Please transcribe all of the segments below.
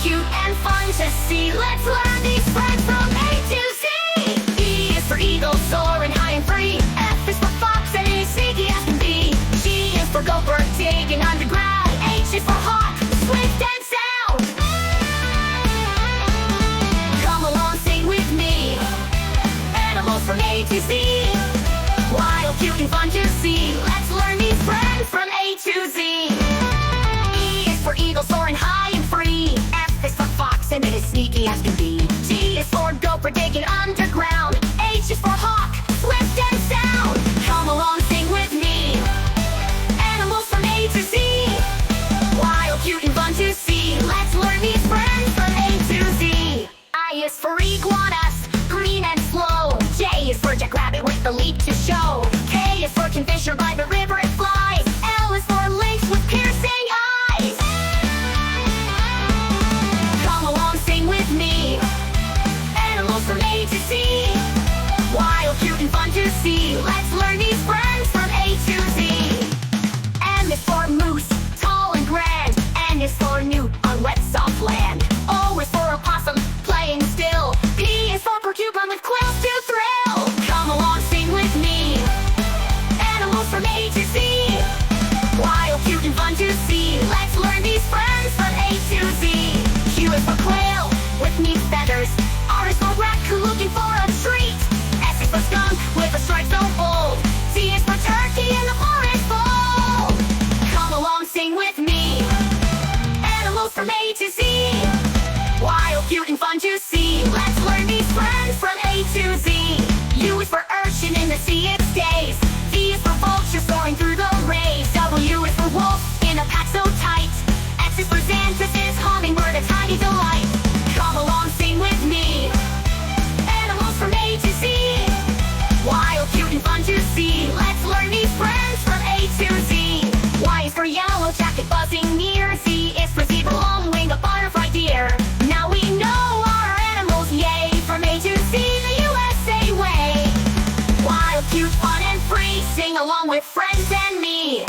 cute and fun to see. Let's learn these friends from A to Z. E is for eagle, soaring high and free. F is for fox and is sneaky as can be. G is for gopher, digging underground. H is for hawk, swift and sound. Come along, sing with me. Animals from A to Z. Wild, cute, and fun to see. Let's learn these friends from A to Z. E is for eagle, soaring high and free. F is for fox, and it is sneaky as can be. G is for gopher, digging underground. H is for hawk, swift and sound. Come along, sing with me. Animals from A to Z. Wild, cute, and fun to see. Let's learn these friends from A to Z. I is for iguanas, green and slow. J is for jackrabbit with the leap to show. K is for kingfisher, by the river it flies. L is for lynx with piercing eyes. Come along, sing with me. Animals from A to Z. Wild, cute, and fun to see. Let's learn these friends from A to Z. M is for moose, tall and grand. N is for newt, on wet soft land. O is for opossum, playing still. P is for porcupine with quills to thrill. Come along, sing with me. Animals from A to Z. Wild, cute, and fun to see. Let's learn these friends from A to Z. Q is for quail, with neat feathers. R is for raccoon, looking for a treat. S is for skunk, with a stripe so bold. T is for turkey in the forest fold. Come along, sing with me. Animals from A to Z. Wild, cute, and fun to see. Let's learn these friends from A to Z. U is for urchin, in the sea it stays. V is for vulture, soaring through the rays. W is for wolf, in a pack so tight. X is for xanthus, is hummingbird, a tiny delight. Come along, sing with me. Animals from A to Z. Wild, cute, and fun to see. Let's learn these friends from A to Z. Y is for yellow jacket, buzzing near. Z is for zebra, long-winged, a butterfly deer. Now we know our animals, yay! From A to Z, the USA way. Wild, cute, fun, and free. Sing along with friends and me.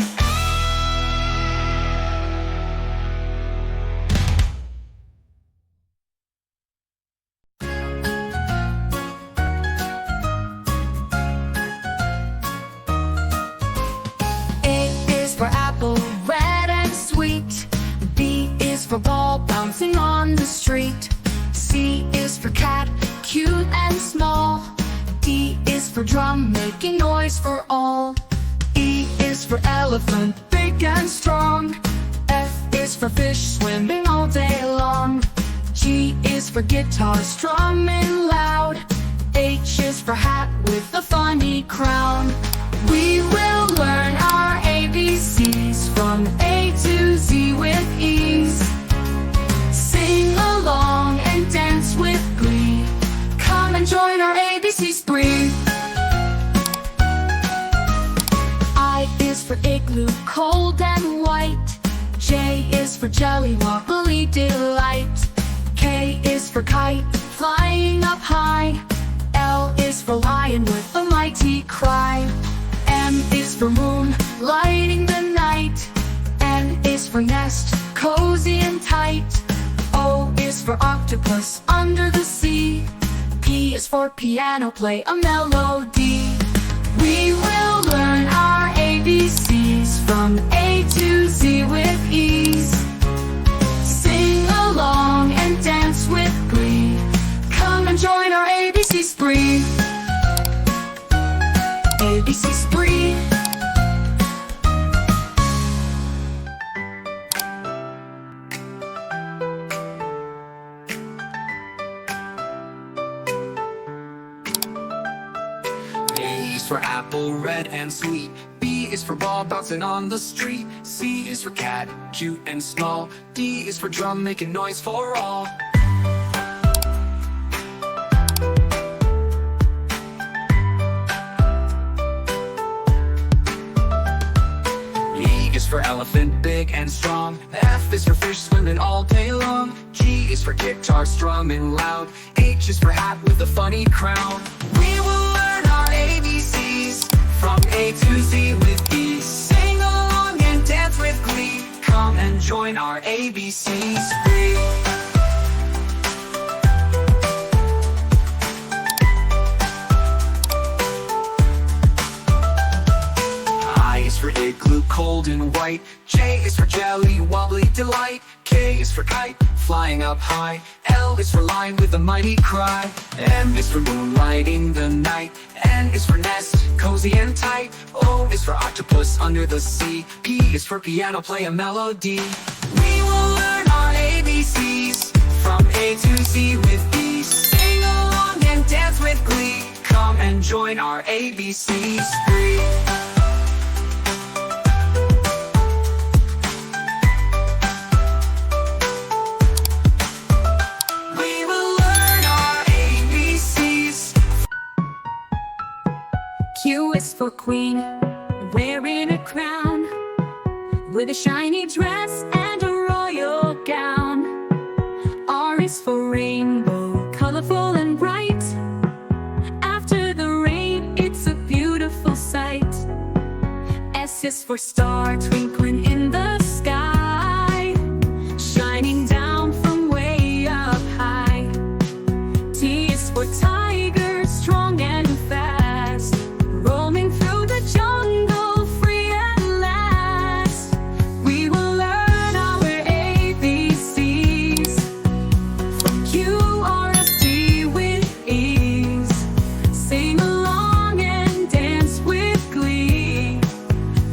For apple, red and sweet. B is for ball, bouncing on the street. C is for cat, cute and small. D is for drum, making noise for all. E is for elephant, big and strong. F is for fish, swimming all day long. G is for guitar, strumming loud. H is for hat with a funny crown. We will learn our ABCs from A to Z with ease. Sing along and dance with glee. Come and join our ABC spree. I is for igloo, cold and white. J is for jelly, wobbly delight. K is for kite, flying up high. L is for lion with a mighty cry. M is for moon, lighting the night. N is for nest, cozy and tight. O is for octopus, under the sea. P is for piano, play a melody. We will learn our ABCs from A to Z with ease. Sing along and dance with glee. Come and join our ABC spree. ABC spree. A is for apple, red and sweet. B is for ball, bouncing on the street. C is for cat, cute and small. D is for drum, making noise for all. E is for elephant, big and strong. F is for fish, swimming all day long. G is for guitar, strumming loud. H is for hat with a funny crown. We will learn our ABCs from A to Z with ease. Sing along and dance with glee. Come and join our ABCs. for igloo, cold and white. J is for jelly, wobbly delight. K is for kite, flying up high. L is for lion with a mighty cry. M is for moonlighting the night. N is for nest, cozy and tight. O is for octopus under the sea. P is for piano, play a melody. We will learn our ABCs from A to Z with ease. Sing along and dance with glee. Come and join our ABC spree. We will learn our ABCs. Q is for queen, wearing a crown, with a shiny dress and a royal gown. R is for rainbow, colorful and bright. After the rain, it's a beautiful sight. S is for star, twinkling in the sky, shining down from way up high. T is for tiger, strong and fast, roaming through the jungle, free at last. We will learn our ABCs from Q, R, S, T with ease. Sing along and dance with glee.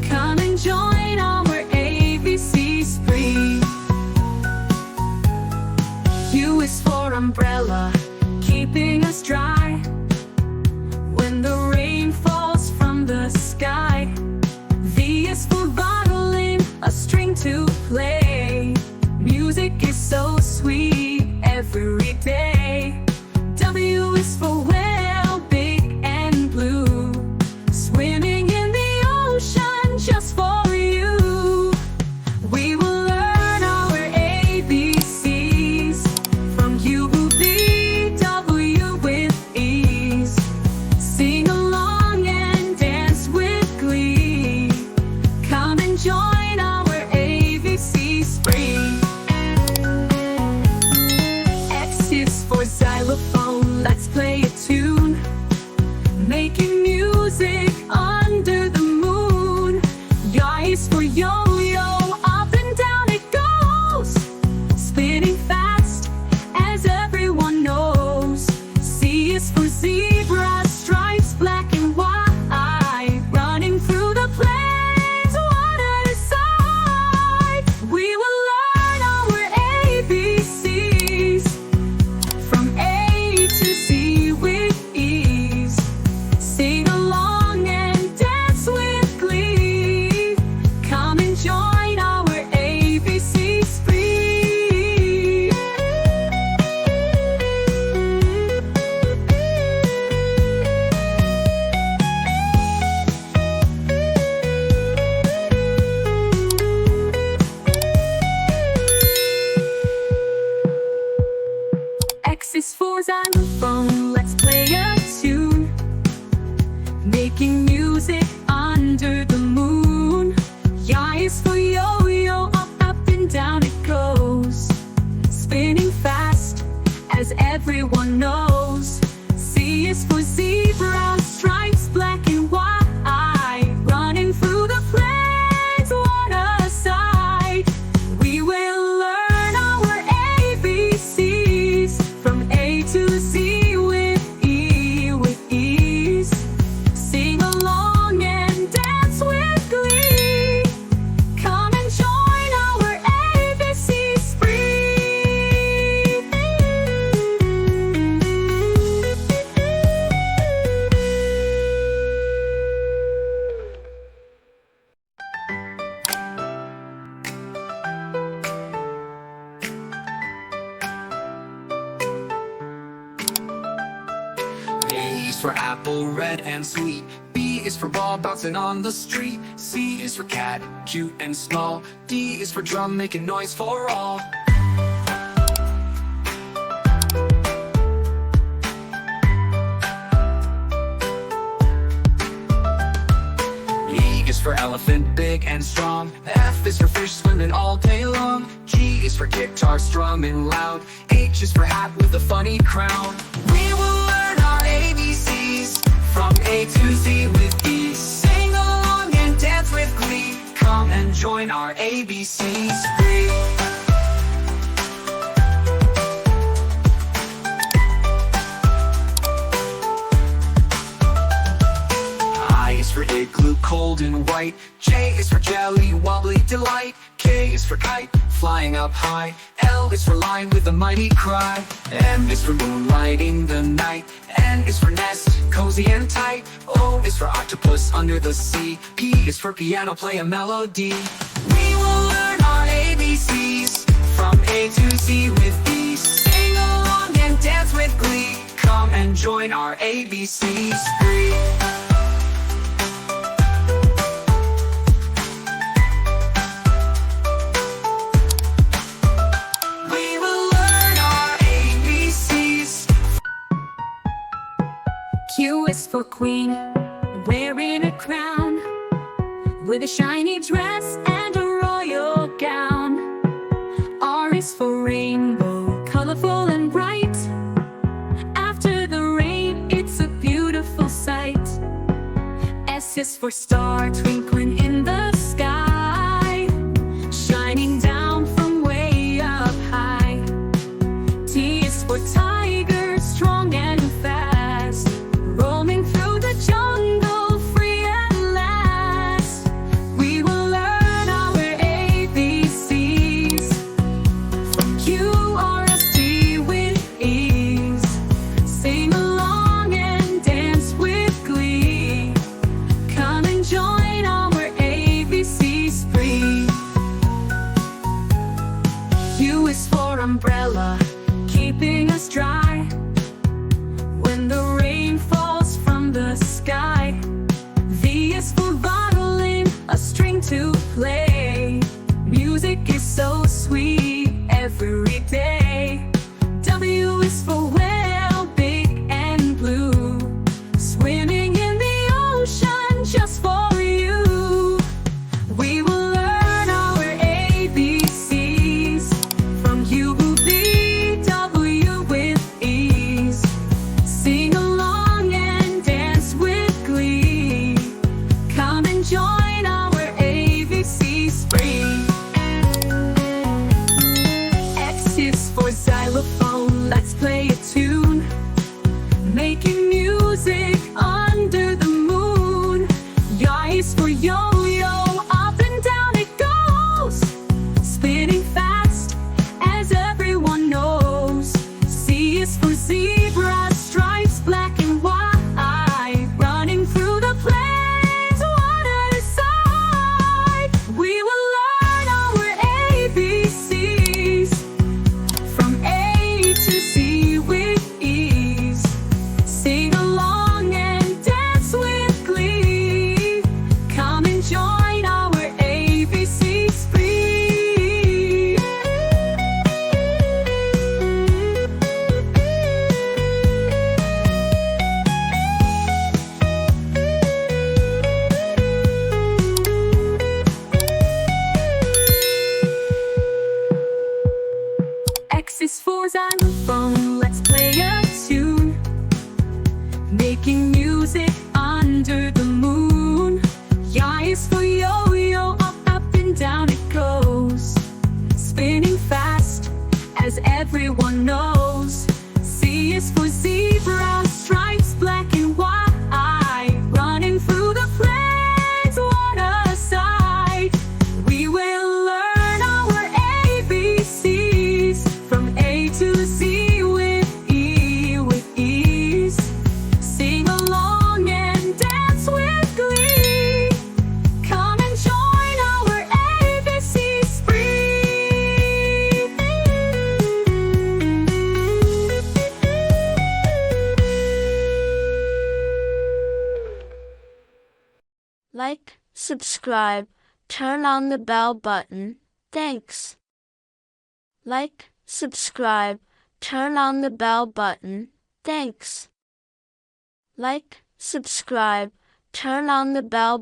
Come and join our ABC spree. U is for umbrella, keeping us dry when the rain falls from the sky. V is for violin, a string to play. Music is so sweet every day. W is for whale, big and blue, swimming in the ocean just for you. We will learn our ABCs from U, V, W with ease. Sing along and dance with glee. Come and join our ABC spree. X is for xylophone, let's play a tune, making music under the moon. Y is for yo-yo, up and down it goes, spinning fast, as everyone knows. C is for zebra, stripes black and white, running through the plains, one at a side. We will learn our ABCs from A to Z with ease. Sing along and dance with glee. Come and join our ABC spree. X is for xylophone, let's play a tune, making music under the moon. Y is for yo-yo, up and down it goes, spinning fast, as everyone knows. C is for zebra, stripes black and white, running through the plains, one aside. We will learn our ABCs from A to Z with ease. Sing along and dance with glee. Come and join our ABC spree. A is for apple, red and sweet. B is for ball bouncing on the street. C is for cat, cute and small. D is for drum, making noise for all. E is for elephant, big and strong. F is for fish, swimming all day long. G is for guitar, strumming loud. H is for hat with a funny crown. We will learn our ABCs from A to Z with ease. Sing along and dance with glee. and join our ABC spree. I is for igloo, cold and white. J is for jelly, wobbly delight. K is for kite, flying up high. L is for lion with a mighty cry. M is for moonlighting the night. N is for nest, cozy and tight. O is for octopus under the sea. P is for piano, play a melody. We will learn our ABCs from A to Z with ease. Sing along and dance with glee. Come and join our ABC spree. Q is for queen, wearing a crown, with a shiny dress and a royal gown. R is for rainbow, colorful and bright. After the rain, it's a beautiful sight. S is for star, twinkling in the sky, shining down from way up high. T is for tiger, strong and fast, roaming through the jungle, free at last. We will learn our ABCs from Q, R, S, T with ease. Sing along and dance with glee. Come and join our ABC spree. U is for umbrella, keeping us dry when the rain falls from the sky. V is for violin, a string to play. Music is so sweet every day. W is for whale, big and blue, swimming in the ocean just for you. We will learn our ABCs from U, V, W with ease. Sing along and dance with glee. Come and join our ABC spree. X is for xylophone, let's play a tune, making music under the moon. Y is for yo-yo, up and down it goes, spinning fast as everyone knows. C is for zebra, stripes black and white, running through the plains, one at a side. We will learn our ABCs from A to Z with ease. Sing along and dance with glee. Come and join our ABC spree. X is for xylophone, let's play a tune, making music under the moon. Y is for yo-yo, up and down it goes, spinning fast as everyone knows. C is for zebra, stripes black and white, running through the plains, one aside. We will learn our ABCs from A to Z with ease. Sing along and dance with glee. Come and join our ABC spree. Like, subscribe, turn on the bell button. Thanks. Like, subscribe, turn on the bell button. Thanks. Like, subscribe, turn on the bell